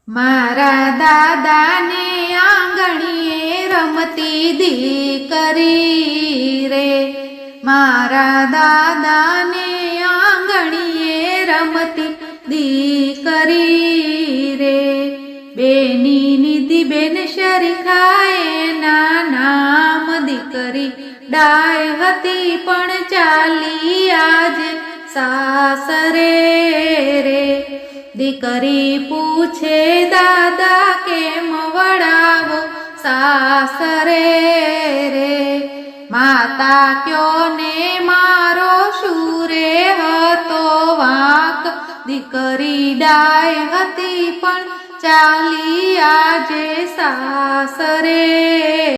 મારા દાદાને આંગણીએ રમતી દીકરી રે, મારા દાદાને આંગણીએ રમતી દીકરી રે, બેની નિધિ બેન શરીખાએ નામ દીકરી ડાય હતી પણ ચાલી આજે સાસરે રે, દીકરી પૂછે દાદા કેમ વળાવો સાસરે રે, માતા ક્યો ને મારો શુરે હતો વાંક, દીકરી ડાય હતી પણ ચાલી આજે સાસરે।